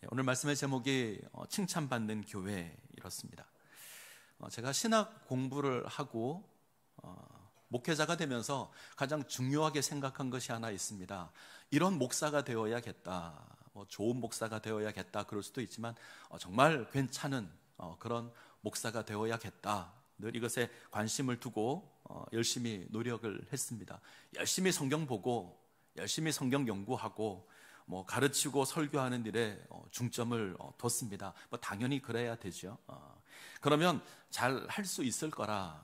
오늘 말씀의 제목이 칭찬받는 교회 이렇습니다. 제가 신학 공부를 하고 목회자가 되면서 가장 중요하게 생각한 것이 하나 있습니다. 이런 목사가 되어야겠다, 좋은 목사가 되어야겠다 그럴 수도 있지만 정말 괜찮은 그런 목사가 되어야겠다, 늘 이것에 관심을 두고 열심히 노력을 했습니다. 열심히 성경 보고 열심히 성경 연구하고 가르치고 설교하는 일에 중점을 뒀습니다. 당연히 그래야 되죠. 그러면 잘 할 수 있을 거라.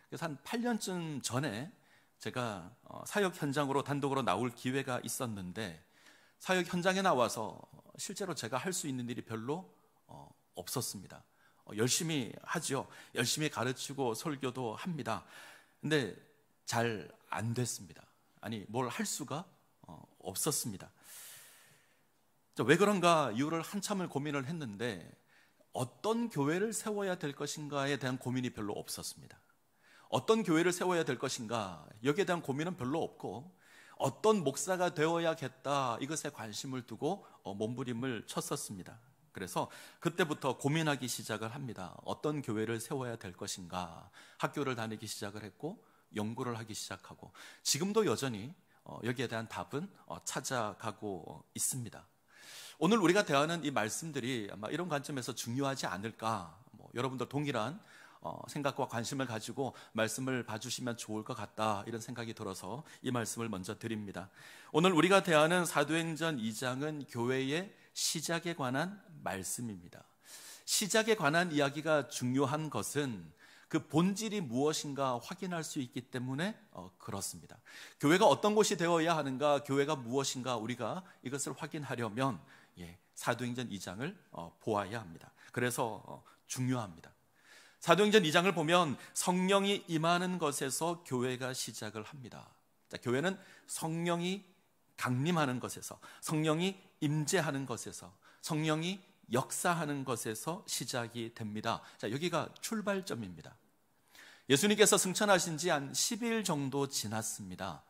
그래서 한 8년쯤 전에 제가 사역 현장으로 단독으로 나올 기회가 있었는데, 사역 현장에 나와서 실제로 제가 할 수 있는 일이 별로 없었습니다. 열심히 하죠. 열심히 가르치고 설교도 합니다. 근데 잘 안 됐습니다. 아니, 뭘 할 수가 없었습니다. 왜 그런가 이유를 한참을 고민을 했는데, 어떤 교회를 세워야 될 것인가에 대한 고민이 별로 없었습니다. 어떤 교회를 세워야 될 것인가, 여기에 대한 고민은 별로 없고, 어떤 목사가 되어야겠다, 이것에 관심을 두고 몸부림을 쳤었습니다. 그래서 그때부터 고민하기 시작을 합니다. 어떤 교회를 세워야 될 것인가. 학교를 다니기 시작을 했고 연구를 하기 시작하고, 지금도 여전히 여기에 대한 답은 찾아가고 있습니다. 오늘 우리가 대하는 이 말씀들이 아마 이런 관점에서 중요하지 않을까, 여러분들 동일한 생각과 관심을 가지고 말씀을 봐주시면 좋을 것 같다, 이런 생각이 들어서 이 말씀을 먼저 드립니다. 오늘 우리가 대하는 사도행전 2장은 교회의 시작에 관한 말씀입니다. 시작에 관한 이야기가 중요한 것은 그 본질이 무엇인가 확인할 수 있기 때문에 그렇습니다. 교회가 어떤 곳이 되어야 하는가, 교회가 무엇인가, 우리가 이것을 확인하려면 사도행전 2장을 보아야 합니다. 그래서 중요합니다. 사도행전 2장을 보면 성령이 임하는 것에서 교회가 시작을 합니다. 자, 교회는 성령이 강림하는 것에서, 성령이 임재하는 것에서, 성령이 역사하는 것에서 시작이 됩니다. 자, 여기가 출발점입니다. 예수님께서 승천하신 지 한 10일 정도 지났습니다.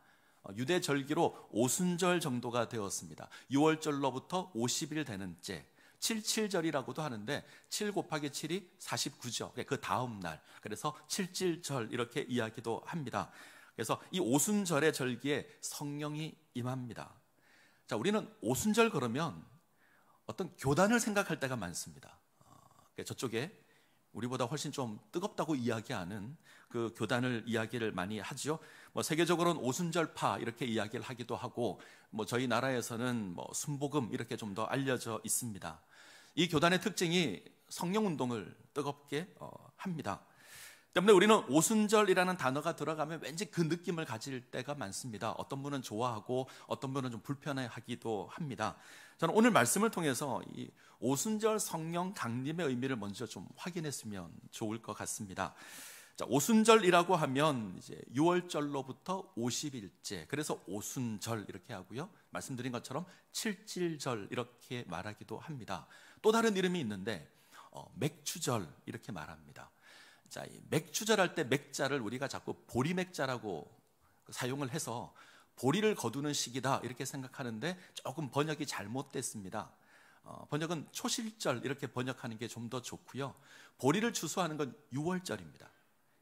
유대 절기로 오순절 정도가 되었습니다. 6월절로부터 50일 되는 째, 77절이라고도 하는데 7 곱하기 7이 49죠. 그 다음 날, 그래서 77절 이렇게 이야기도 합니다. 그래서 이 오순절의 절기에 성령이 임합니다. 자, 우리는 오순절 그러면 어떤 교단을 생각할 때가 많습니다. 저쪽에 우리보다 훨씬 좀 뜨겁다고 이야기하는 그 교단을 이야기를 많이 하죠. 세계적으로는 오순절파 이렇게 이야기를 하기도 하고, 저희 나라에서는 순복음 이렇게 좀 더 알려져 있습니다. 이 교단의 특징이 성령 운동을 뜨겁게 합니다. 때문에 우리는 오순절이라는 단어가 들어가면 왠지 그 느낌을 가질 때가 많습니다. 어떤 분은 좋아하고 어떤 분은 좀 불편해하기도 합니다. 저는 오늘 말씀을 통해서 이 오순절 성령 강림의 의미를 먼저 좀 확인했으면 좋을 것 같습니다. 자, 오순절이라고 하면 이제 6월절로부터 50일째, 그래서 오순절 이렇게 하고요. 말씀드린 것처럼 칠칠절 이렇게 말하기도 합니다. 또 다른 이름이 있는데 맥추절 이렇게 말합니다. 자, 이 맥추절 할 때 맥자를 우리가 자꾸 보리맥자라고 사용을 해서 보리를 거두는 시기다 이렇게 생각하는데 조금 번역이 잘못됐습니다. 번역은 초실절 이렇게 번역하는 게 좀 더 좋고요. 보리를 추수하는 건 6월절입니다.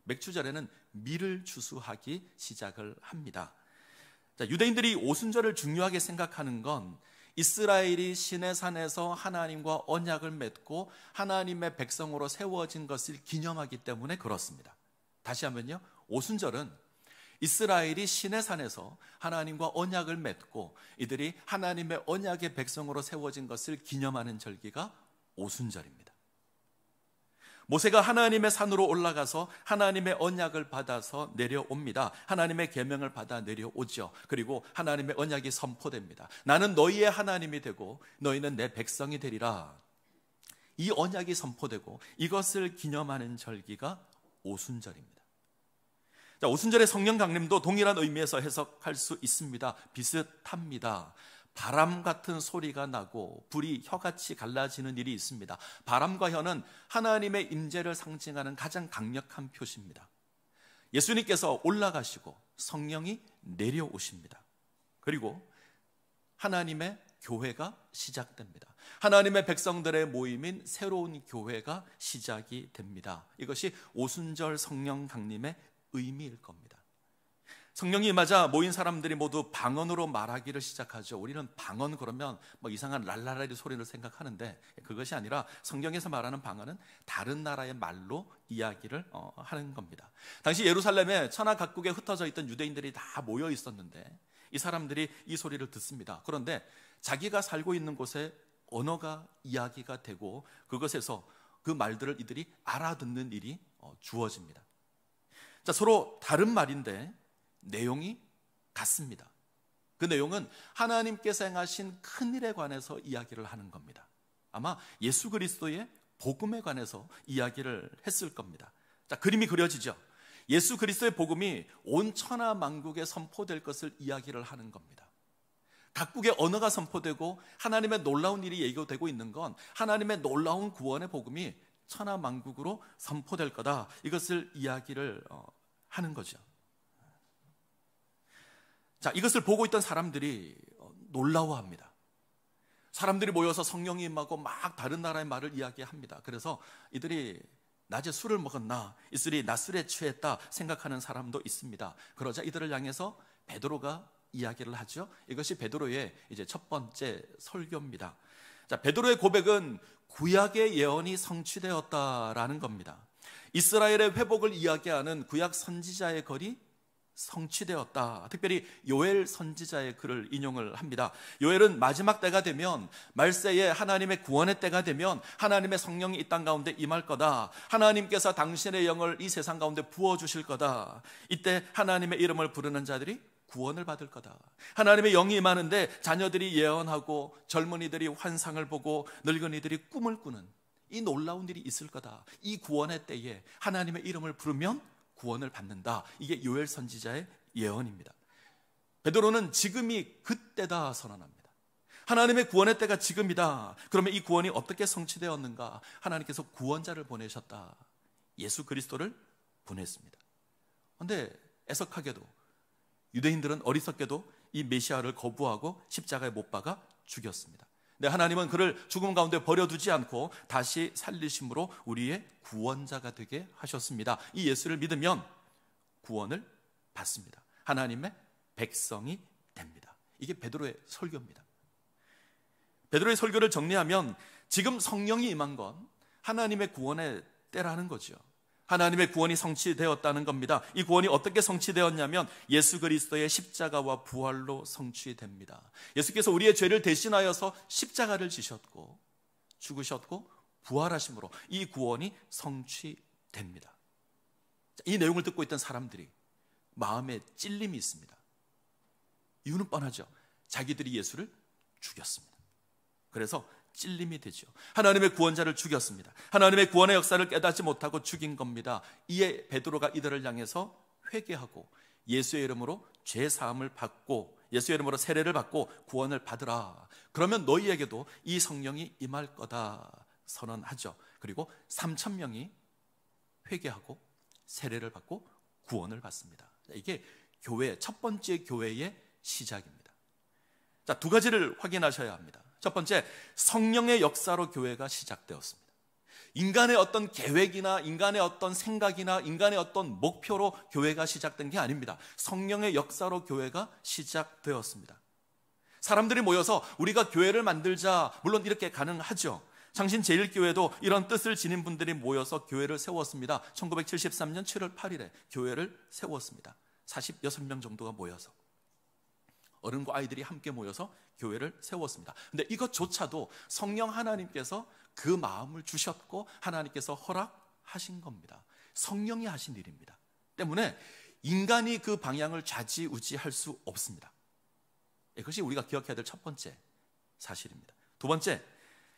맥추절에는 밀을 추수하기 시작을 합니다. 자, 유대인들이 오순절을 중요하게 생각하는 건 이스라엘이 시내산에서 하나님과 언약을 맺고 하나님의 백성으로 세워진 것을 기념하기 때문에 그렇습니다. 다시 하면요, 오순절은 이스라엘이 시내산에서 하나님과 언약을 맺고 이들이 하나님의 언약의 백성으로 세워진 것을 기념하는 절기가 오순절입니다. 모세가 하나님의 산으로 올라가서 하나님의 언약을 받아서 내려옵니다. 하나님의 계명을 받아 내려오죠. 그리고 하나님의 언약이 선포됩니다. 나는 너희의 하나님이 되고 너희는 내 백성이 되리라. 이 언약이 선포되고 이것을 기념하는 절기가 오순절입니다. 자, 오순절의 성령 강림도 동일한 의미에서 해석할 수 있습니다. 비슷합니다. 바람 같은 소리가 나고 불이 혀같이 갈라지는 일이 있습니다. 바람과 혀는 하나님의 임재를 상징하는 가장 강력한 표시입니다. 예수님께서 올라가시고 성령이 내려오십니다. 그리고 하나님의 교회가 시작됩니다. 하나님의 백성들의 모임인 새로운 교회가 시작이 됩니다. 이것이 오순절 성령 강림의 의미일 겁니다. 성령이 임하자 모인 사람들이 모두 방언으로 말하기를 시작하죠. 우리는 방언 그러면 뭐 이상한 랄라라리 소리를 생각하는데 그것이 아니라 성경에서 말하는 방언은 다른 나라의 말로 이야기를 하는 겁니다. 당시 예루살렘에 천하 각국에 흩어져 있던 유대인들이 다 모여 있었는데 이 사람들이 이 소리를 듣습니다. 그런데 자기가 살고 있는 곳에 언어가 이야기가 되고 그것에서 그 말들을 이들이 알아듣는 일이 주어집니다. 자, 서로 다른 말인데 내용이 같습니다. 그 내용은 하나님께서 행하신 큰 일에 관해서 이야기를 하는 겁니다. 아마 예수 그리스도의 복음에 관해서 이야기를 했을 겁니다. 자, 그림이 그려지죠. 예수 그리스도의 복음이 온 천하 만국에 선포될 것을 이야기를 하는 겁니다. 각국의 언어가 선포되고 하나님의 놀라운 일이 예고되고 있는 건 하나님의 놀라운 구원의 복음이 천하 만국으로 선포될 거다. 이것을 이야기를 하는 거죠. 자, 이것을 보고 있던 사람들이 놀라워합니다. 사람들이 모여서 성령이 임하고 막 다른 나라의 말을 이야기합니다. 그래서 이들이 낮에 술을 먹었나, 이들이 낮술에 취했다 생각하는 사람도 있습니다. 그러자 이들을 향해서 베드로가 이야기를 하죠. 이것이 베드로의 이제 첫 번째 설교입니다. 자, 베드로의 고백은 구약의 예언이 성취되었다라는 겁니다. 이스라엘의 회복을 이야기하는 구약 선지자의 글이 성취되었다. 특별히 요엘 선지자의 글을 인용을 합니다. 요엘은 마지막 때가 되면 말세에 하나님의 구원의 때가 되면 하나님의 성령이 이 땅 가운데 임할 거다. 하나님께서 당신의 영을 이 세상 가운데 부어주실 거다. 이때 하나님의 이름을 부르는 자들이 구원을 받을 거다. 하나님의 영이 임하는데 자녀들이 예언하고 젊은이들이 환상을 보고 늙은이들이 꿈을 꾸는 이 놀라운 일이 있을 거다. 이 구원의 때에 하나님의 이름을 부르면 구원을 받는다. 이게 요엘 선지자의 예언입니다. 베드로는 지금이 그때다 선언합니다. 하나님의 구원의 때가 지금이다. 그러면 이 구원이 어떻게 성취되었는가? 하나님께서 구원자를 보내셨다. 예수 그리스도를 보냈습니다. 그런데 애석하게도 유대인들은 어리석게도 이 메시아를 거부하고 십자가에 못 박아 죽였습니다. 근데 하나님은 그를 죽음 가운데 버려두지 않고 다시 살리심으로 우리의 구원자가 되게 하셨습니다. 이 예수를 믿으면 구원을 받습니다. 하나님의 백성이 됩니다. 이게 베드로의 설교입니다. 베드로의 설교를 정리하면 지금 성령이 임한 건 하나님의 구원의 때라는 거죠. 하나님의 구원이 성취되었다는 겁니다. 이 구원이 어떻게 성취되었냐면 예수 그리스도의 십자가와 부활로 성취됩니다. 예수께서 우리의 죄를 대신하여서 십자가를 지셨고 죽으셨고 부활하심으로 이 구원이 성취됩니다. 이 내용을 듣고 있던 사람들이 마음에 찔림이 있습니다. 이유는 뻔하죠. 자기들이 예수를 죽였습니다. 그래서 찔림이 되죠. 하나님의 구원자를 죽였습니다. 하나님의 구원의 역사를 깨닫지 못하고 죽인 겁니다. 이에 베드로가 이들을 향해서 회개하고 예수의 이름으로 죄 사함을 받고 예수의 이름으로 세례를 받고 구원을 받으라. 그러면 너희에게도 이 성령이 임할 거다 선언하죠. 그리고 3,000명이 회개하고 세례를 받고 구원을 받습니다. 이게 교회 첫 번째 교회의 시작입니다. 자, 두 가지를 확인하셔야 합니다. 첫 번째, 성령의 역사로 교회가 시작되었습니다. 인간의 어떤 계획이나 인간의 어떤 생각이나 인간의 어떤 목표로 교회가 시작된 게 아닙니다. 성령의 역사로 교회가 시작되었습니다. 사람들이 모여서 우리가 교회를 만들자, 물론 이렇게 가능하죠. 창신제일교회도 이런 뜻을 지닌 분들이 모여서 교회를 세웠습니다. 1973년 7월 8일에 교회를 세웠습니다. 46명 정도가 모여서 어른과 아이들이 함께 모여서 교회를 세웠습니다. 근데 이것조차도 성령 하나님께서 그 마음을 주셨고 하나님께서 허락하신 겁니다. 성령이 하신 일입니다. 때문에 인간이 그 방향을 좌지우지할 수 없습니다. 이것이 우리가 기억해야 될 첫 번째 사실입니다. 두 번째,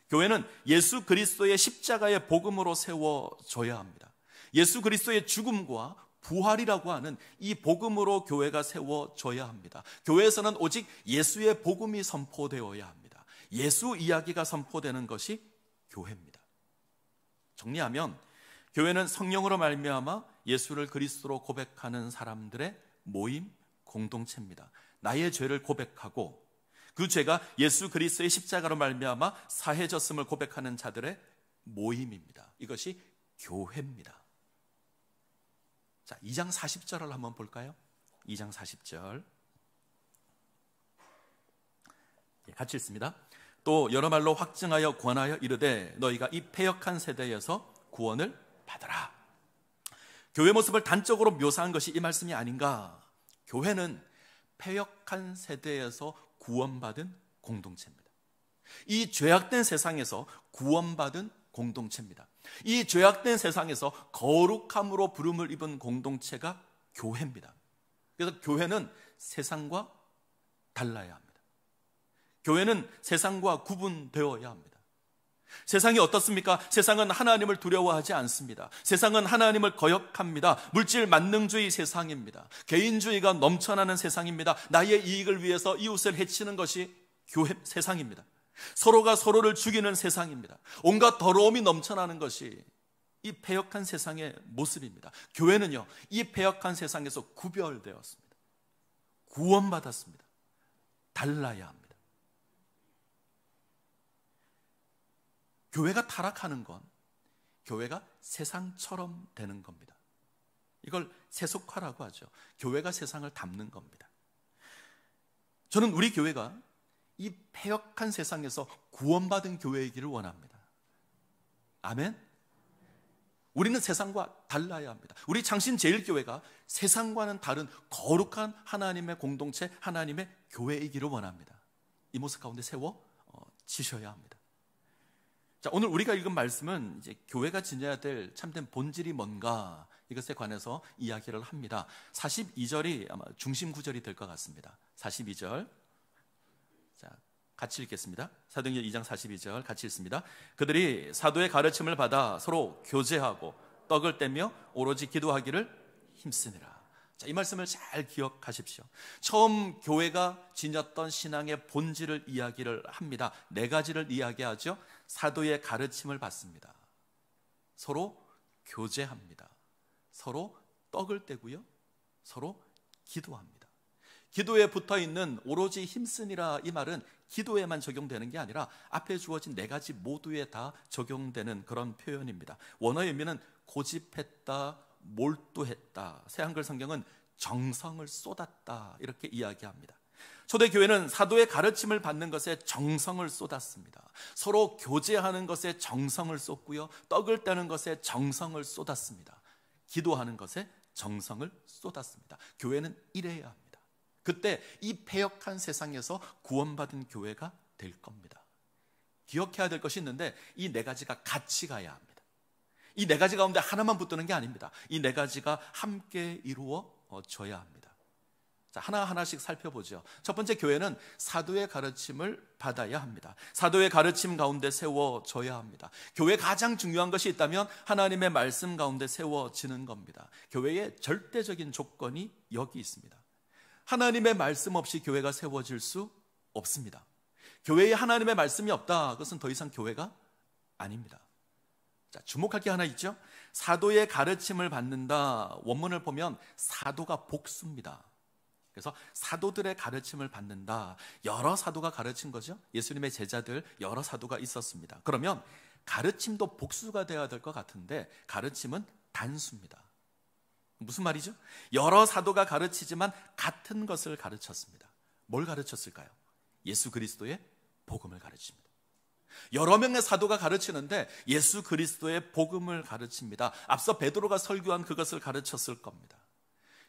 교회는 예수 그리스도의 십자가의 복음으로 세워져야 합니다. 예수 그리스도의 죽음과 부활이라고 하는 이 복음으로 교회가 세워져야 합니다. 교회에서는 오직 예수의 복음이 선포되어야 합니다. 예수 이야기가 선포되는 것이 교회입니다. 정리하면 교회는 성령으로 말미암아 예수를 그리스도로 고백하는 사람들의 모임, 공동체입니다. 나의 죄를 고백하고 그 죄가 예수 그리스도의 십자가로 말미암아 사해졌음을 고백하는 자들의 모임입니다. 이것이 교회입니다. 자, 2장 40절을 한번 볼까요? 2장 40절 같이 읽습니다. 또 여러 말로 확증하여 권하여 이르되 너희가 이 패역한 세대에서 구원을 받으라. 교회 모습을 단적으로 묘사한 것이 이 말씀이 아닌가. 교회는 패역한 세대에서 구원받은 공동체입니다. 이 죄악된 세상에서 구원받은 공동체입니다. 이 죄악된 세상에서 거룩함으로 부름을 입은 공동체가 교회입니다. 그래서 교회는 세상과 달라야 합니다. 교회는 세상과 구분되어야 합니다. 세상이 어떻습니까? 세상은 하나님을 두려워하지 않습니다. 세상은 하나님을 거역합니다. 물질 만능주의 세상입니다. 개인주의가 넘쳐나는 세상입니다. 나의 이익을 위해서 이웃을 해치는 것이 교회 세상입니다. 서로가 서로를 죽이는 세상입니다. 온갖 더러움이 넘쳐나는 것이 이 패역한 세상의 모습입니다. 교회는요, 이 패역한 세상에서 구별되었습니다. 구원받았습니다. 달라야 합니다. 교회가 타락하는 건 교회가 세상처럼 되는 겁니다. 이걸 세속화라고 하죠. 교회가 세상을 담는 겁니다. 저는 우리 교회가 이 패역한 세상에서 구원받은 교회이기를 원합니다. 아멘? 우리는 세상과 달라야 합니다. 우리 창신제일교회가 세상과는 다른 거룩한 하나님의 공동체, 하나님의 교회이기를 원합니다. 이 모습 가운데 세워지셔야 합니다. 자, 오늘 우리가 읽은 말씀은 이제 교회가 지녀야 될 참된 본질이 뭔가 이것에 관해서 이야기를 합니다. 42절이 아마 중심 구절이 될 것 같습니다. 42절. 자, 같이 읽겠습니다. 사도행전 2장 42절 같이 읽습니다. 그들이 사도의 가르침을 받아 서로 교제하고 떡을 떼며 오로지 기도하기를 힘쓰니라. 자, 이 말씀을 잘 기억하십시오. 처음 교회가 지녔던 신앙의 본질을 이야기를 합니다. 네 가지를 이야기하죠. 사도의 가르침을 받습니다. 서로 교제합니다. 서로 떡을 떼고요. 서로 기도합니다. 기도에 붙어있는 오로지 힘쓰니라 이 말은 기도에만 적용되는 게 아니라 앞에 주어진 네 가지 모두에 다 적용되는 그런 표현입니다. 원어의 의미는 고집했다, 몰두했다. 새한글 성경은 정성을 쏟았다 이렇게 이야기합니다. 초대교회는 사도의 가르침을 받는 것에 정성을 쏟았습니다. 서로 교제하는 것에 정성을 쏟고요, 떡을 떼는 것에 정성을 쏟았습니다. 기도하는 것에 정성을 쏟았습니다. 교회는 이래야 합니다. 그때 이 패역한 세상에서 구원받은 교회가 될 겁니다. 기억해야 될 것이 있는데 이 네 가지가 같이 가야 합니다. 이 네 가지 가운데 하나만 붙드는 게 아닙니다. 이 네 가지가 함께 이루어져야 합니다. 자, 하나하나씩 살펴보죠. 첫 번째, 교회는 사도의 가르침을 받아야 합니다. 사도의 가르침 가운데 세워져야 합니다. 교회에 가장 중요한 것이 있다면 하나님의 말씀 가운데 세워지는 겁니다. 교회의 절대적인 조건이 여기 있습니다. 하나님의 말씀 없이 교회가 세워질 수 없습니다. 교회에 하나님의 말씀이 없다, 그것은 더 이상 교회가 아닙니다. 자, 주목할 게 하나 있죠. 사도의 가르침을 받는다, 원문을 보면 사도가 복수입니다. 그래서 사도들의 가르침을 받는다. 여러 사도가 가르친 거죠. 예수님의 제자들 여러 사도가 있었습니다. 그러면 가르침도 복수가 되어야 될 것 같은데 가르침은 단수입니다. 무슨 말이죠? 여러 사도가 가르치지만 같은 것을 가르쳤습니다. 뭘 가르쳤을까요? 예수 그리스도의 복음을 가르칩니다. 여러 명의 사도가 가르치는데 예수 그리스도의 복음을 가르칩니다. 앞서 베드로가 설교한 그것을 가르쳤을 겁니다.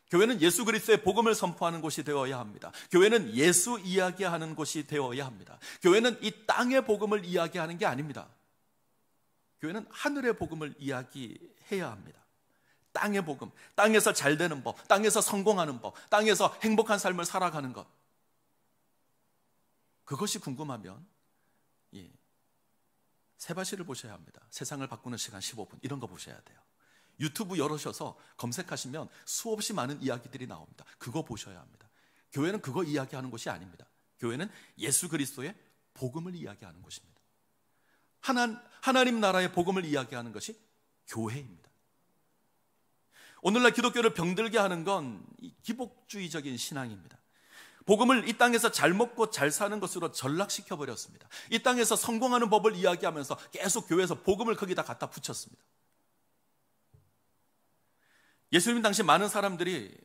교회는 예수 그리스도의 복음을 선포하는 곳이 되어야 합니다. 교회는 예수 이야기하는 곳이 되어야 합니다. 교회는 이 땅의 복음을 이야기하는 게 아닙니다. 교회는 하늘의 복음을 이야기해야 합니다. 땅의 복음, 땅에서 잘 되는 법, 땅에서 성공하는 법, 땅에서 행복한 삶을 살아가는 것, 그것이 궁금하면 세바시를 보셔야 합니다. 세상을 바꾸는 시간 15분, 이런 거 보셔야 돼요. 유튜브 열으셔서 검색하시면 수없이 많은 이야기들이 나옵니다. 그거 보셔야 합니다. 교회는 그거 이야기하는 곳이 아닙니다. 교회는 예수 그리스도의 복음을 이야기하는 곳입니다. 하나님 나라의 복음을 이야기하는 것이 교회입니다. 오늘날 기독교를 병들게 하는 건 이 기복주의적인 신앙입니다. 복음을 이 땅에서 잘 먹고 잘 사는 것으로 전락시켜 버렸습니다. 이 땅에서 성공하는 법을 이야기하면서 계속 교회에서 복음을 거기다 갖다 붙였습니다. 예수님 당시 많은 사람들이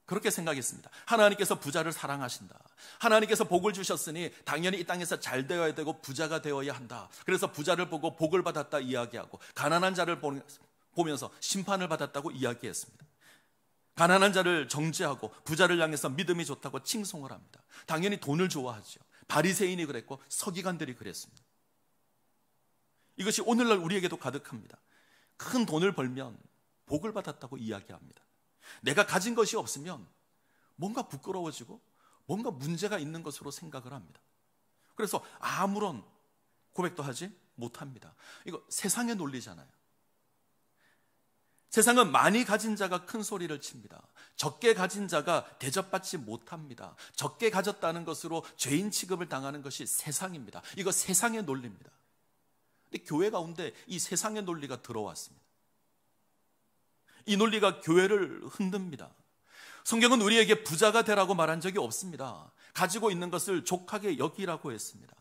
그렇게 생각했습니다. 하나님께서 부자를 사랑하신다. 하나님께서 복을 주셨으니 당연히 이 땅에서 잘 되어야 되고 부자가 되어야 한다. 그래서 부자를 보고 복을 받았다 이야기하고, 가난한 자를 보면서 심판을 받았다고 이야기했습니다. 가난한 자를 정죄하고 부자를 향해서 믿음이 좋다고 칭송을 합니다. 당연히 돈을 좋아하죠. 바리새인이 그랬고 서기관들이 그랬습니다. 이것이 오늘날 우리에게도 가득합니다. 큰 돈을 벌면 복을 받았다고 이야기합니다. 내가 가진 것이 없으면 뭔가 부끄러워지고 뭔가 문제가 있는 것으로 생각을 합니다. 그래서 아무런 고백도 하지 못합니다. 이거 세상의 논리잖아요. 세상은 많이 가진 자가 큰 소리를 칩니다. 적게 가진 자가 대접받지 못합니다. 적게 가졌다는 것으로 죄인 취급을 당하는 것이 세상입니다. 이거 세상의 논리입니다. 근데 교회 가운데 이 세상의 논리가 들어왔습니다. 이 논리가 교회를 흔듭니다. 성경은 우리에게 부자가 되라고 말한 적이 없습니다. 가지고 있는 것을 족하게 여기라고 했습니다.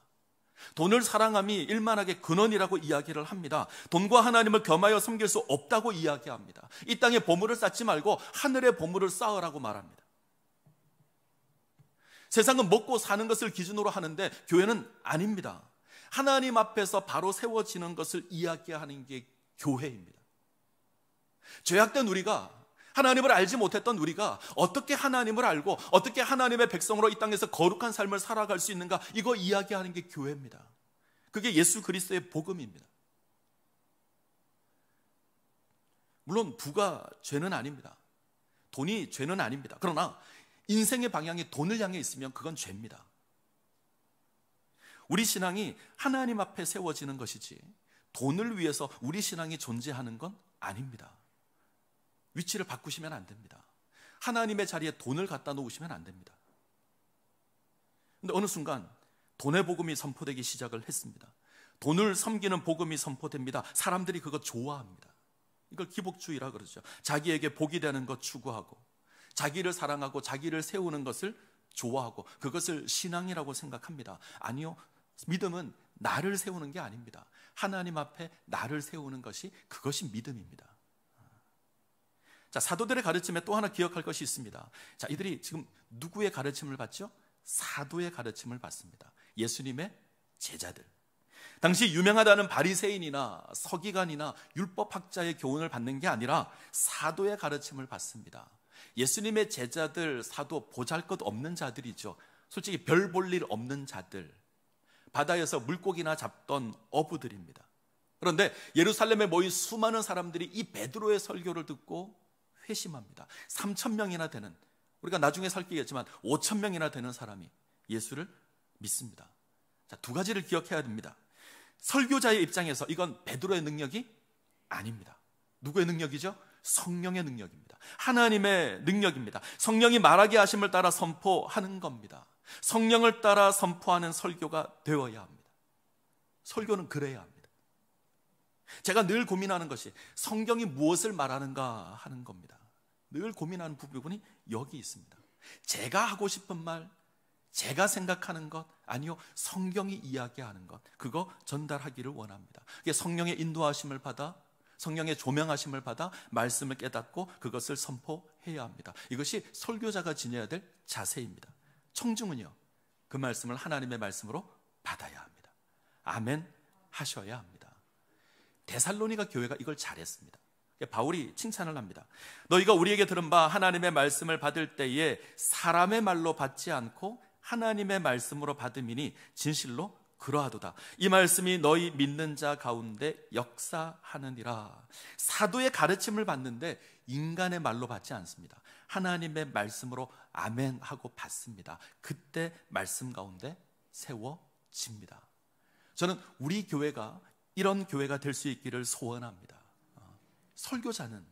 돈을 사랑함이 일만하게 근원이라고 이야기를 합니다. 돈과 하나님을 겸하여 섬길 수 없다고 이야기합니다. 이 땅에 보물을 쌓지 말고 하늘의 보물을 쌓으라고 말합니다. 세상은 먹고 사는 것을 기준으로 하는데 교회는 아닙니다. 하나님 앞에서 바로 세워지는 것을 이야기하는 게 교회입니다. 죄악된 우리가, 하나님을 알지 못했던 우리가 어떻게 하나님을 알고 어떻게 하나님의 백성으로 이 땅에서 거룩한 삶을 살아갈 수 있는가, 이거 이야기하는 게 교회입니다. 그게 예수 그리스도의 복음입니다. 물론 부가 죄는 아닙니다. 돈이 죄는 아닙니다. 그러나 인생의 방향이 돈을 향해 있으면 그건 죄입니다. 우리 신앙이 하나님 앞에 세워지는 것이지 돈을 위해서 우리 신앙이 존재하는 건 아닙니다. 위치를 바꾸시면 안 됩니다. 하나님의 자리에 돈을 갖다 놓으시면 안 됩니다. 그런데 어느 순간 돈의 복음이 선포되기 시작을 했습니다. 돈을 섬기는 복음이 선포됩니다. 사람들이 그거 좋아합니다. 이걸 기복주의라 그러죠. 자기에게 복이 되는 것 추구하고, 자기를 사랑하고 자기를 세우는 것을 좋아하고, 그것을 신앙이라고 생각합니다. 아니요, 믿음은 나를 세우는 게 아닙니다. 하나님 앞에 나를 세우는 것이, 그것이 믿음입니다. 자, 사도들의 가르침에 또 하나 기억할 것이 있습니다. 자, 이들이 지금 누구의 가르침을 받죠? 사도의 가르침을 받습니다. 예수님의 제자들. 당시 유명하다는 바리새인이나 서기관이나 율법학자의 교훈을 받는 게 아니라 사도의 가르침을 받습니다. 예수님의 제자들, 사도, 보잘것없는 자들이죠. 솔직히 별 볼 일 없는 자들, 바다에서 물고기나 잡던 어부들입니다. 그런데 예루살렘에 모인 수많은 사람들이 이 베드로의 설교를 듣고 회심합니다. 3,000명이나 되는, 우리가 나중에 살피겠지만 5,000명이나 되는 사람이 예수를 믿습니다. 자, 두 가지를 기억해야 됩니다. 설교자의 입장에서 이건 베드로의 능력이 아닙니다. 누구의 능력이죠? 성령의 능력입니다. 하나님의 능력입니다. 성령이 말하게 하심을 따라 선포하는 겁니다. 성령을 따라 선포하는 설교가 되어야 합니다. 설교는 그래야 합니다. 제가 늘 고민하는 것이 성경이 무엇을 말하는가 하는 겁니다. 늘 고민하는 부분이 여기 있습니다. 제가 하고 싶은 말, 제가 생각하는 것, 아니요, 성경이 이야기하는 것, 그거 전달하기를 원합니다. 그게 성령의 인도하심을 받아, 성령의 조명하심을 받아 말씀을 깨닫고 그것을 선포해야 합니다. 이것이 설교자가 지녀야 될 자세입니다. 청중은요, 그 말씀을 하나님의 말씀으로 받아야 합니다. 아멘 하셔야 합니다. 데살로니가 교회가 이걸 잘했습니다. 바울이 칭찬을 합니다. 너희가 우리에게 들은 바 하나님의 말씀을 받을 때에 사람의 말로 받지 않고 하나님의 말씀으로 받음이니 진실로 그러하도다. 이 말씀이 너희 믿는 자 가운데 역사하느니라. 사도의 가르침을 받는데 인간의 말로 받지 않습니다. 하나님의 말씀으로 아멘 하고 받습니다. 그때 말씀 가운데 세워집니다. 저는 우리 교회가 이런 교회가 될 수 있기를 소원합니다. 설교자는,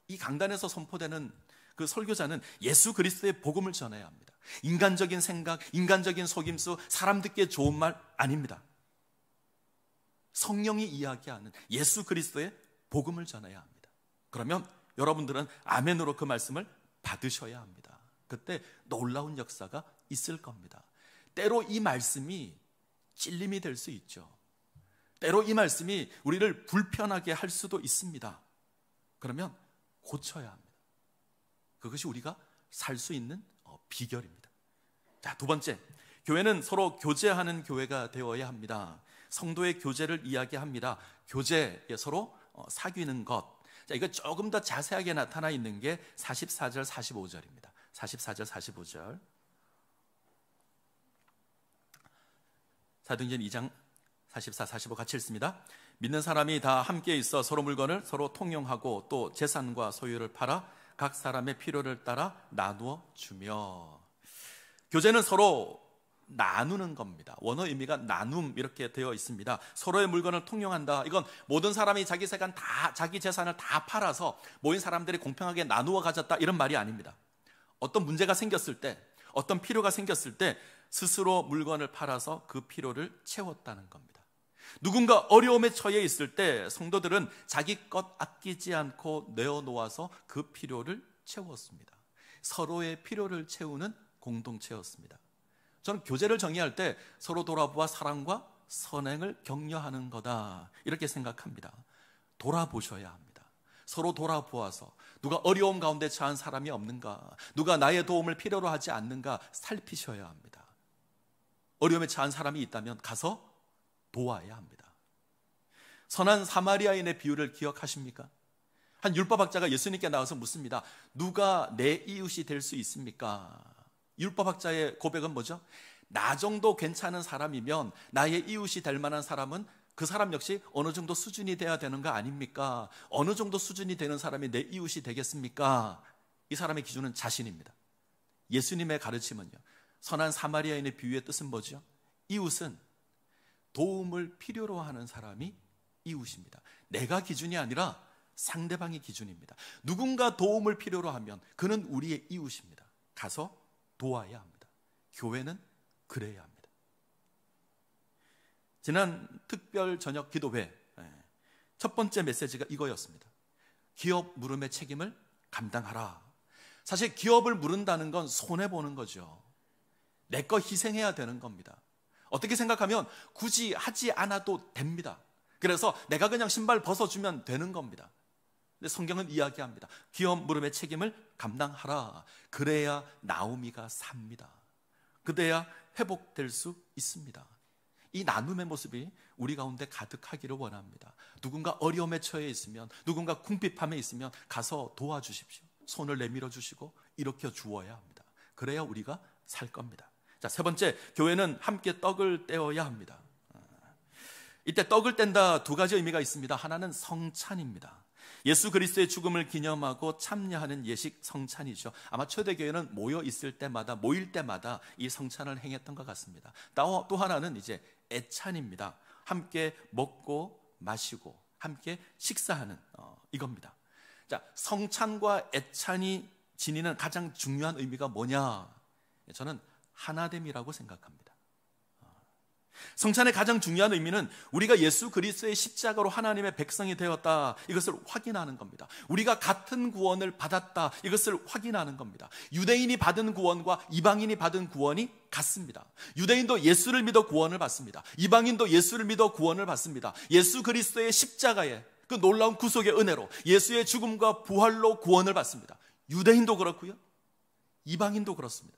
이 강단에서 선포되는 그 설교자는 예수 그리스도의 복음을 전해야 합니다. 인간적인 생각, 인간적인 속임수, 사람 듣기에 좋은 말 아닙니다. 성령이 이야기하는 예수 그리스도의 복음을 전해야 합니다. 그러면 여러분들은 아멘으로 그 말씀을 받으셔야 합니다. 그때 놀라운 역사가 있을 겁니다. 때로 이 말씀이 찔림이 될 수 있죠. 때로 이 말씀이 우리를 불편하게 할 수도 있습니다. 그러면 고쳐야 합니다. 그것이 우리가 살 수 있는 비결입니다. 자, 두 번째, 교회는 서로 교제하는 교회가 되어야 합니다. 성도의 교제를 이야기합니다. 교제, 서로 사귀는 것. 자, 이거 조금 더 자세하게 나타나 있는 게 44절, 45절입니다. 44절, 45절. 사도행전 2장 44, 45 같이 읽습니다. 믿는 사람이 다 함께 있어 서로 물건을 서로 통용하고 또 재산과 소유를 팔아 각 사람의 필요를 따라 나누어 주며. 교제는 서로 나누는 겁니다. 원어 의미가 나눔 이렇게 되어 있습니다. 서로의 물건을 통용한다. 이건 모든 사람이 자기 재산을 다 팔아서 모인 사람들이 공평하게 나누어 가졌다 이런 말이 아닙니다. 어떤 문제가 생겼을 때, 어떤 필요가 생겼을 때 스스로 물건을 팔아서 그 필요를 채웠다는 겁니다. 누군가 어려움에 처해 있을 때 성도들은 자기 것 아끼지 않고 내어놓아서 그 필요를 채웠습니다. 서로의 필요를 채우는 공동체였습니다. 저는 교제를 정의할 때 서로 돌아보아 사랑과 선행을 격려하는 거다 이렇게 생각합니다. 돌아보셔야 합니다. 서로 돌아보아서 누가 어려움 가운데 처한 사람이 없는가, 누가 나의 도움을 필요로 하지 않는가 살피셔야 합니다. 어려움에 처한 사람이 있다면 가서 도와야 합니다. 선한 사마리아인의 비유를 기억하십니까? 한 율법학자가 예수님께 나와서 묻습니다. 누가 내 이웃이 될 수 있습니까? 율법학자의 고백은 뭐죠? 나 정도 괜찮은 사람이면 나의 이웃이 될 만한 사람은 그 사람 역시 어느 정도 수준이 돼야 되는 거 아닙니까? 어느 정도 수준이 되는 사람이 내 이웃이 되겠습니까? 이 사람의 기준은 자신입니다. 예수님의 가르침은요, 선한 사마리아인의 비유의 뜻은 뭐죠? 이웃은 도움을 필요로 하는 사람이 이웃입니다. 내가 기준이 아니라 상대방이 기준입니다. 누군가 도움을 필요로 하면 그는 우리의 이웃입니다. 가서 도와야 합니다. 교회는 그래야 합니다. 지난 특별 저녁 기도회 첫 번째 메시지가 이거였습니다. 기업 물음의 책임을 감당하라. 사실 기업을 물은다는 건 손해보는 거죠. 내 거 희생해야 되는 겁니다. 어떻게 생각하면 굳이 하지 않아도 됩니다. 그래서 내가 그냥 신발 벗어주면 되는 겁니다. 근데 성경은 이야기합니다. 기업 물음의 책임을 감당하라. 그래야 나오미가 삽니다. 그래야 회복될 수 있습니다. 이 나눔의 모습이 우리 가운데 가득하기를 원합니다. 누군가 어려움에 처해 있으면, 누군가 궁핍함에 있으면 가서 도와주십시오. 손을 내밀어 주시고 일으켜 주어야 합니다. 그래야 우리가 살 겁니다. 자, 세 번째, 교회는 함께 떡을 떼어야 합니다. 이때 떡을 뗀다 두 가지 의미가 있습니다. 하나는 성찬입니다. 예수 그리스도의 죽음을 기념하고 참여하는 예식 성찬이죠. 아마 초대교회는 모일 때마다 이 성찬을 행했던 것 같습니다. 또 하나는 이제 애찬입니다. 함께 먹고 마시고 함께 식사하는 이겁니다. 자, 성찬과 애찬이 지니는 가장 중요한 의미가 뭐냐? 저는 하나됨이라고 생각합니다. 성찬의 가장 중요한 의미는 우리가 예수 그리스도의 십자가로 하나님의 백성이 되었다, 이것을 확인하는 겁니다. 우리가 같은 구원을 받았다, 이것을 확인하는 겁니다. 유대인이 받은 구원과 이방인이 받은 구원이 같습니다. 유대인도 예수를 믿어 구원을 받습니다. 이방인도 예수를 믿어 구원을 받습니다. 예수 그리스도의 십자가의 그 놀라운 구속의 은혜로 예수의 죽음과 부활로 구원을 받습니다. 유대인도 그렇고요, 이방인도 그렇습니다.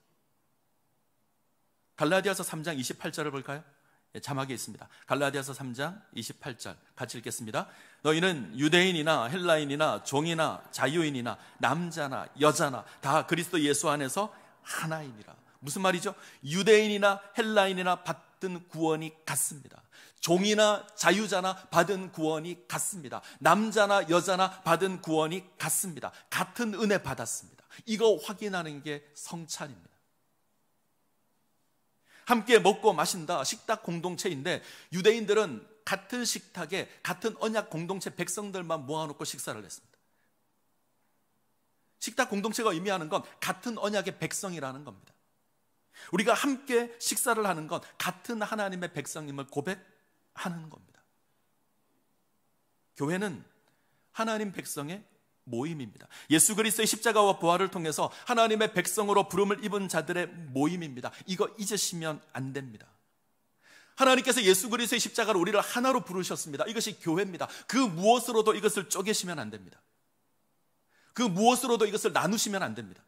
갈라디아서 3장 28절을 볼까요? 자막에 있습니다. 갈라디아서 3장 28절 같이 읽겠습니다. 너희는 유대인이나 헬라인이나 종이나 자유인이나 남자나 여자나 다 그리스도 예수 안에서 하나이니라. 무슨 말이죠? 유대인이나 헬라인이나 받은 구원이 같습니다. 종이나 자유자나 받은 구원이 같습니다. 남자나 여자나 받은 구원이 같습니다. 같은 은혜 받았습니다. 이거 확인하는 게 성찬입니다. 함께 먹고 마신다, 식탁 공동체인데 유대인들은 같은 식탁에 같은 언약 공동체 백성들만 모아놓고 식사를 했습니다. 식탁 공동체가 의미하는 건 같은 언약의 백성이라는 겁니다. 우리가 함께 식사를 하는 건 같은 하나님의 백성임을 고백하는 겁니다. 교회는 하나님 백성의 모임입니다. 예수 그리스도의 십자가와 부활을 통해서 하나님의 백성으로 부름을 입은 자들의 모임입니다. 이거 잊으시면 안 됩니다. 하나님께서 예수 그리스도의 십자가로 우리를 하나로 부르셨습니다. 이것이 교회입니다. 그 무엇으로도 이것을 쪼개시면 안 됩니다. 그 무엇으로도 이것을 나누시면 안 됩니다.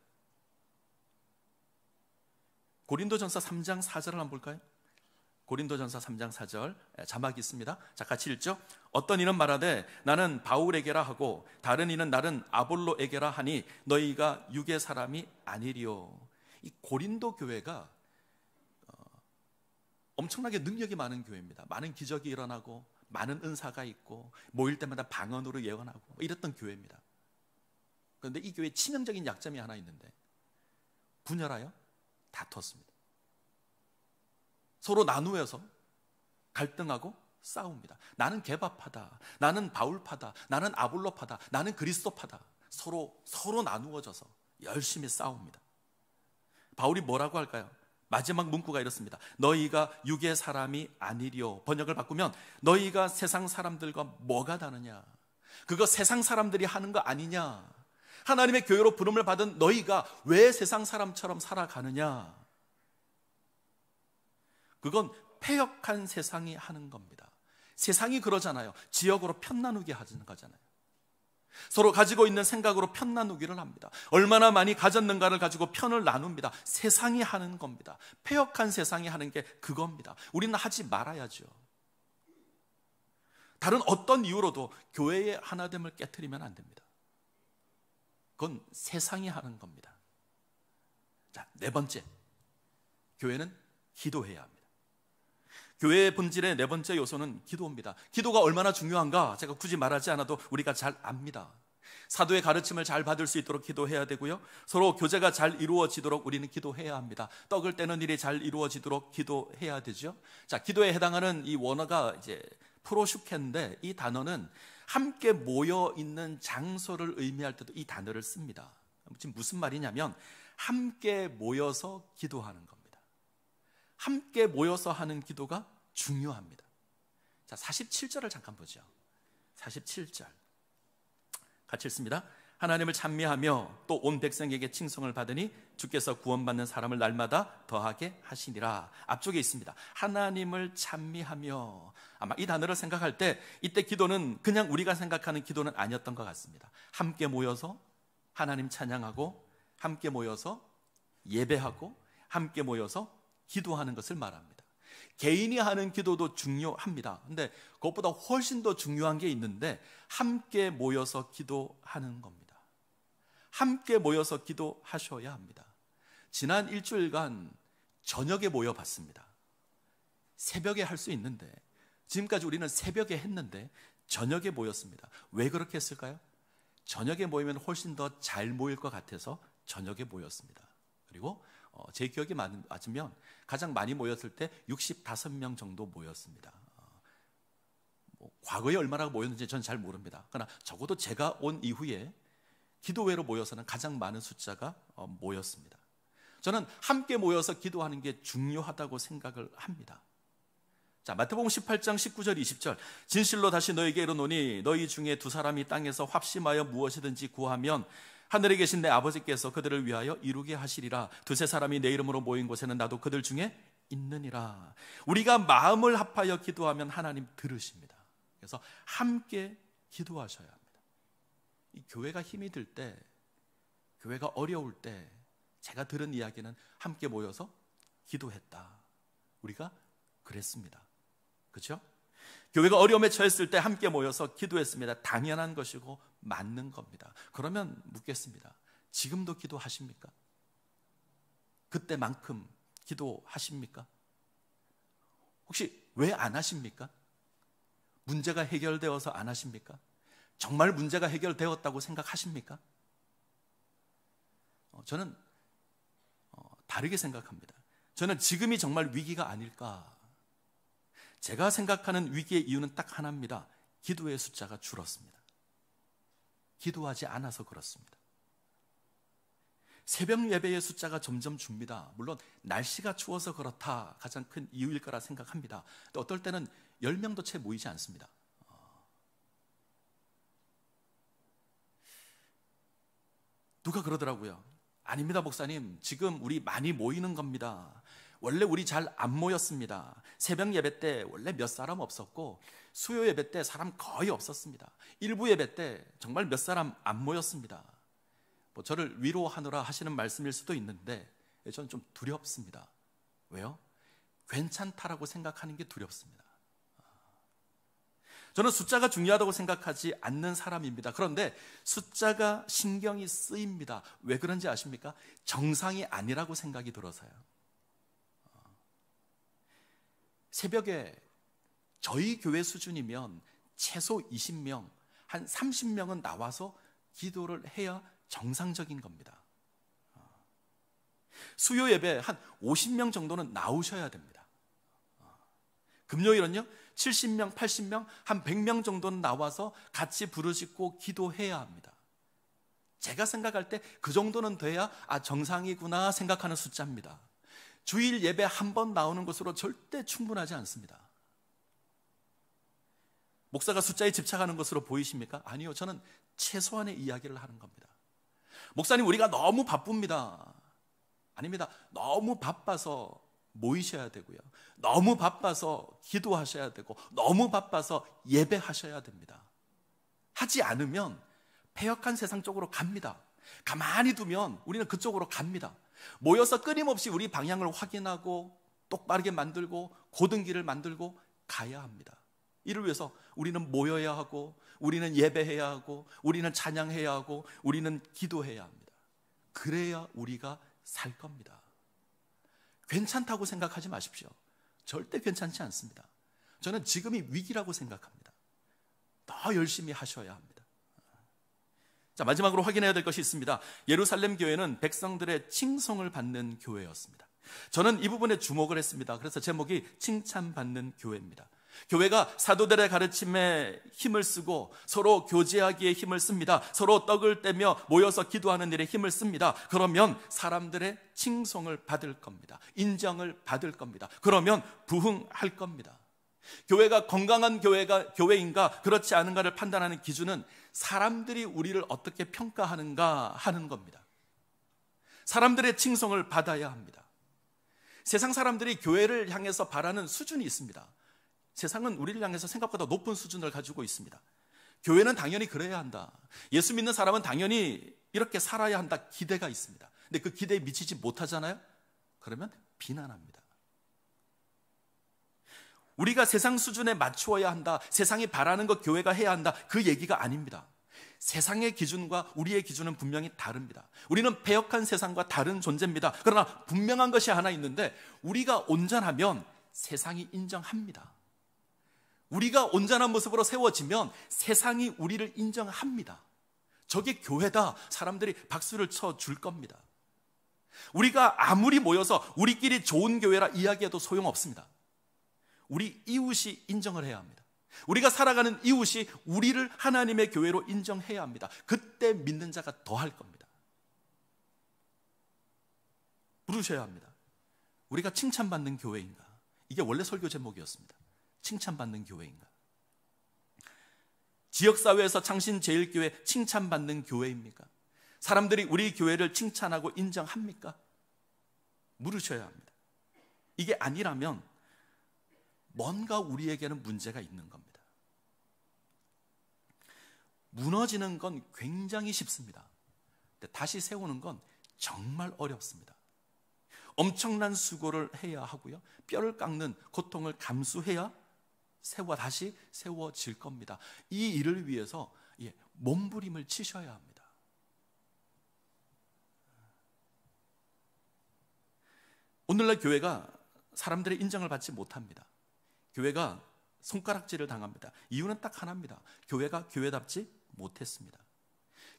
고린도전서 3장 4절을 한번 볼까요? 고린도전서 3장 4절 자막이 있습니다. 자, 같이 읽죠. 어떤 이는 말하되 나는 바울에게라 하고 다른 이는 나는 아볼로에게라 하니 너희가 육의 사람이 아니리요. 이 고린도 교회가 엄청나게 능력이 많은 교회입니다. 많은 기적이 일어나고 많은 은사가 있고 모일 때마다 방언으로 예언하고 이랬던 교회입니다. 그런데 이 교회에 치명적인 약점이 하나 있는데 분열하여 다퉜습니다. 서로 나누어서 갈등하고 싸웁니다. 나는 개바파다, 나는 바울파다, 나는 아볼로파다, 나는 그리스도파다. 서로 나누어져서 열심히 싸웁니다. 바울이 뭐라고 할까요? 마지막 문구가 이렇습니다. 너희가 육의 사람이 아니리요. 번역을 바꾸면 너희가 세상 사람들과 뭐가 다르냐? 그거 세상 사람들이 하는 거 아니냐? 하나님의 교회로 부름을 받은 너희가 왜 세상 사람처럼 살아가느냐? 그건 패역한 세상이 하는 겁니다. 세상이 그러잖아요. 지역으로 편 나누게 하는 거잖아요. 서로 가지고 있는 생각으로 편 나누기를 합니다. 얼마나 많이 가졌는가를 가지고 편을 나눕니다. 세상이 하는 겁니다. 패역한 세상이 하는 게 그겁니다. 우리는 하지 말아야죠. 다른 어떤 이유로도 교회의 하나됨을 깨트리면 안 됩니다. 그건 세상이 하는 겁니다. 자, 네 번째, 교회는 기도해야 합니다. 교회의 본질의 네 번째 요소는 기도입니다. 기도가 얼마나 중요한가 제가 굳이 말하지 않아도 우리가 잘 압니다. 사도의 가르침을 잘 받을 수 있도록 기도해야 되고요. 서로 교제가 잘 이루어지도록 우리는 기도해야 합니다. 떡을 떼는 일이 잘 이루어지도록 기도해야 되죠. 자, 기도에 해당하는 이 원어가 이제 프로슈케인데 이 단어는 함께 모여 있는 장소를 의미할 때도 이 단어를 씁니다. 지금 무슨 말이냐면 함께 모여서 기도하는 겁니다. 함께 모여서 하는 기도가 중요합니다. 자, 47절을 잠깐 보죠. 47절 같이 읽습니다. 하나님을 찬미하며 또 온 백성에게 칭송을 받으니 주께서 구원받는 사람을 날마다 더하게 하시니라. 앞쪽에 있습니다. 하나님을 찬미하며. 아마 이 단어를 생각할 때 이때 기도는 그냥 우리가 생각하는 기도는 아니었던 것 같습니다. 함께 모여서 하나님 찬양하고 함께 모여서 예배하고 함께 모여서 기도하는 것을 말합니다. 개인이 하는 기도도 중요합니다. 근데 그것보다 훨씬 더 중요한 게 있는데 함께 모여서 기도하는 겁니다. 함께 모여서 기도하셔야 합니다. 지난 일주일간 저녁에 모여봤습니다. 새벽에 할 수 있는데 지금까지 우리는 새벽에 했는데 저녁에 모였습니다. 왜 그렇게 했을까요? 저녁에 모이면 훨씬 더 잘 모일 것 같아서 저녁에 모였습니다. 그리고 제 기억이 맞으면 가장 많이 모였을 때 65명 정도 모였습니다. 과거에 얼마나 모였는지 저는 잘 모릅니다. 그러나 적어도 제가 온 이후에 기도회로 모여서는 가장 많은 숫자가 모였습니다. 저는 함께 모여서 기도하는 게 중요하다고 생각을 합니다. 자, 마태복음 18장 19절 20절 진실로 다시 너희에게 이르노니 너희 중에 두 사람이 땅에서 합심하여 무엇이든지 구하면 하늘에 계신 내 아버지께서 그들을 위하여 이루게 하시리라. 두세 사람이 내 이름으로 모인 곳에는 나도 그들 중에 있느니라. 우리가 마음을 합하여 기도하면 하나님 들으십니다. 그래서 함께 기도하셔야 합니다. 이 교회가 힘이 들 때, 교회가 어려울 때 제가 들은 이야기는 함께 모여서 기도했다. 우리가 그랬습니다. 그렇죠? 교회가 어려움에 처했을 때 함께 모여서 기도했습니다. 당연한 것이고 맞는 겁니다. 그러면 묻겠습니다. 지금도 기도하십니까? 그때만큼 기도하십니까? 혹시 왜 안 하십니까? 문제가 해결되어서 안 하십니까? 정말 문제가 해결되었다고 생각하십니까? 저는 다르게 생각합니다. 저는 지금이 정말 위기가 아닐까. 제가 생각하는 위기의 이유는 딱 하나입니다. 기도의 숫자가 줄었습니다. 기도하지 않아서 그렇습니다. 새벽 예배의 숫자가 점점 줍니다. 물론 날씨가 추워서 그렇다 가장 큰 이유일 거라 생각합니다. 또 어떨 때는 10명도 채 모이지 않습니다. 누가 그러더라고요. 아닙니다, 목사님. 지금 우리 많이 모이는 겁니다. 원래 우리 잘 안 모였습니다. 새벽 예배 때 원래 몇 사람 없었고 수요 예배 때 사람 거의 없었습니다. 일부 예배 때 정말 몇 사람 안 모였습니다. 뭐 저를 위로하느라 하시는 말씀일 수도 있는데 저는 좀 두렵습니다. 왜요? 괜찮다라고 생각하는 게 두렵습니다. 저는 숫자가 중요하다고 생각하지 않는 사람입니다. 그런데 숫자가 신경이 쓰입니다. 왜 그런지 아십니까? 정상이 아니라고 생각이 들어서요. 새벽에 저희 교회 수준이면 최소 20명, 한 30명은 나와서 기도를 해야 정상적인 겁니다. 수요 예배 한 50명 정도는 나오셔야 됩니다. 금요일은요 70명, 80명, 한 100명 정도는 나와서 같이 부르짖고 기도해야 합니다. 제가 생각할 때 그 정도는 돼야 정상이구나 생각하는 숫자입니다. 주일 예배 한 번 나오는 것으로 절대 충분하지 않습니다. 목사가 숫자에 집착하는 것으로 보이십니까? 아니요, 저는 최소한의 이야기를 하는 겁니다. 목사님, 우리가 너무 바쁩니다. 아닙니다. 너무 바빠서 모이셔야 되고요. 너무 바빠서 기도하셔야 되고 너무 바빠서 예배하셔야 됩니다. 하지 않으면 패역한 세상 쪽으로 갑니다. 가만히 두면 우리는 그쪽으로 갑니다. 모여서 끊임없이 우리 방향을 확인하고 똑바르게 만들고 고든 길을 만들고 가야 합니다. 이를 위해서 우리는 모여야 하고 우리는 예배해야 하고 우리는 찬양해야 하고 우리는 기도해야 합니다. 그래야 우리가 살 겁니다. 괜찮다고 생각하지 마십시오. 절대 괜찮지 않습니다. 저는 지금이 위기라고 생각합니다. 더 열심히 하셔야 합니다. 자, 마지막으로 확인해야 될 것이 있습니다. 예루살렘 교회는 백성들의 칭송을 받는 교회였습니다. 저는 이 부분에 주목을 했습니다. 그래서 제목이 칭찬받는 교회입니다. 교회가 사도들의 가르침에 힘을 쓰고 서로 교제하기에 힘을 씁니다. 서로 떡을 떼며 모여서 기도하는 일에 힘을 씁니다. 그러면 사람들의 칭송을 받을 겁니다. 인정을 받을 겁니다. 그러면 부흥할 겁니다. 교회가 건강한 교회인가 그렇지 않은가를 판단하는 기준은 사람들이 우리를 어떻게 평가하는가 하는 겁니다. 사람들의 칭송을 받아야 합니다. 세상 사람들이 교회를 향해서 바라는 수준이 있습니다. 세상은 우리를 향해서 생각보다 높은 수준을 가지고 있습니다. 교회는 당연히 그래야 한다. 예수 믿는 사람은 당연히 이렇게 살아야 한다. 기대가 있습니다. 근데 그 기대에 미치지 못하잖아요? 그러면 비난합니다. 우리가 세상 수준에 맞추어야 한다. 세상이 바라는 것 교회가 해야 한다. 그 얘기가 아닙니다. 세상의 기준과 우리의 기준은 분명히 다릅니다. 우리는 패역한 세상과 다른 존재입니다. 그러나 분명한 것이 하나 있는데 우리가 온전하면 세상이 인정합니다. 우리가 온전한 모습으로 세워지면 세상이 우리를 인정합니다. 저게 교회다. 사람들이 박수를 쳐줄 겁니다. 우리가 아무리 모여서 우리끼리 좋은 교회라 이야기해도 소용없습니다. 우리 이웃이 인정을 해야 합니다. 우리가 살아가는 이웃이 우리를 하나님의 교회로 인정해야 합니다. 그때 믿는 자가 더할 겁니다. 물으셔야 합니다. 우리가 칭찬받는 교회인가? 이게 원래 설교 제목이었습니다. 칭찬받는 교회인가? 지역사회에서 창신제일교회 칭찬받는 교회입니까? 사람들이 우리 교회를 칭찬하고 인정합니까? 물으셔야 합니다. 이게 아니라면 뭔가 우리에게는 문제가 있는 겁니다. 무너지는 건 굉장히 쉽습니다. 근데 다시 세우는 건 정말 어렵습니다. 엄청난 수고를 해야 하고요. 뼈를 깎는 고통을 감수해야 다시 세워질 겁니다. 이 일을 위해서 몸부림을 치셔야 합니다. 오늘날 교회가 사람들의 인정을 받지 못합니다. 교회가 손가락질을 당합니다. 이유는 딱 하나입니다. 교회가 교회답지 못했습니다.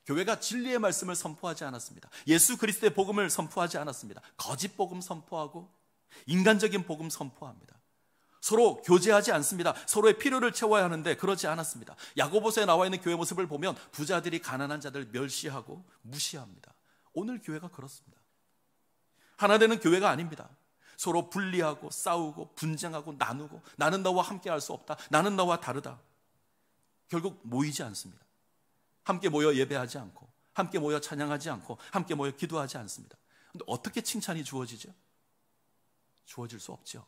교회가 진리의 말씀을 선포하지 않았습니다. 예수 그리스도의 복음을 선포하지 않았습니다. 거짓 복음 선포하고 인간적인 복음 선포합니다. 서로 교제하지 않습니다. 서로의 필요를 채워야 하는데 그러지 않았습니다. 야고보서에 나와 있는 교회 모습을 보면 부자들이 가난한 자들 멸시하고 무시합니다. 오늘 교회가 그렇습니다. 하나 되는 교회가 아닙니다. 서로 분리하고 싸우고 분쟁하고 나누고 나는 너와 함께 할 수 없다. 나는 너와 다르다. 결국 모이지 않습니다. 함께 모여 예배하지 않고 함께 모여 찬양하지 않고 함께 모여 기도하지 않습니다. 근데 어떻게 칭찬이 주어지죠? 주어질 수 없죠.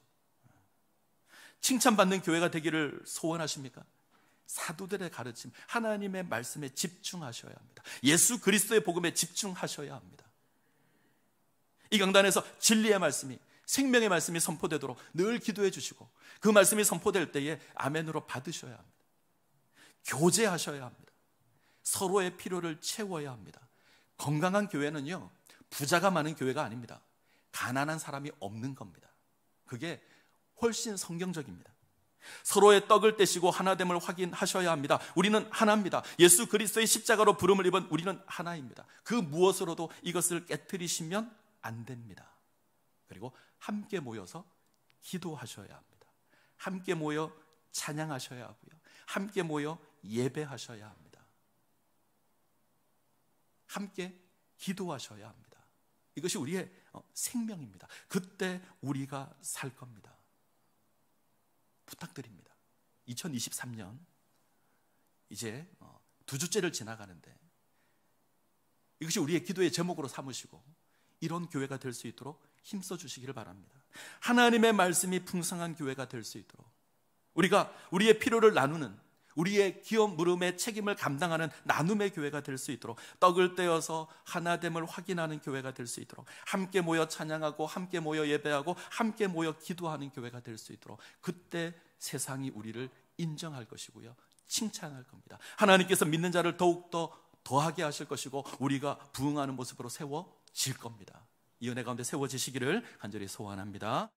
칭찬받는 교회가 되기를 소원하십니까? 사도들의 가르침, 하나님의 말씀에 집중하셔야 합니다. 예수 그리스도의 복음에 집중하셔야 합니다. 이 강단에서 진리의 말씀이, 생명의 말씀이 선포되도록 늘 기도해 주시고, 그 말씀이 선포될 때에 아멘으로 받으셔야 합니다. 교제하셔야 합니다. 서로의 필요를 채워야 합니다. 건강한 교회는요, 부자가 많은 교회가 아닙니다. 가난한 사람이 없는 겁니다. 그게 훨씬 성경적입니다. 서로의 떡을 떼시고 하나됨을 확인하셔야 합니다. 우리는 하나입니다. 예수 그리스도의 십자가로 부름을 입은 우리는 하나입니다. 그 무엇으로도 이것을 깨트리시면 안 됩니다. 그리고 함께 모여서 기도하셔야 합니다. 함께 모여 찬양하셔야 하고요. 함께 모여 예배하셔야 합니다. 함께 기도하셔야 합니다. 이것이 우리의 생명입니다. 그때 우리가 살 겁니다. 부탁드립니다. 2023년 이제 두 주째를 지나가는데 이것이 우리의 기도의 제목으로 삼으시고 이런 교회가 될 수 있도록 힘써 주시기를 바랍니다. 하나님의 말씀이 풍성한 교회가 될 수 있도록 우리가 우리의 필요를 나누는, 우리의 기업 물음의 책임을 감당하는 나눔의 교회가 될 수 있도록, 떡을 떼어서 하나됨을 확인하는 교회가 될 수 있도록, 함께 모여 찬양하고 함께 모여 예배하고 함께 모여 기도하는 교회가 될 수 있도록, 그때 세상이 우리를 인정할 것이고요, 칭찬할 겁니다. 하나님께서 믿는 자를 더욱더 더하게 하실 것이고 우리가 부응하는 모습으로 세워질 겁니다. 이 은혜 가운데 세워지시기를 간절히 소원합니다.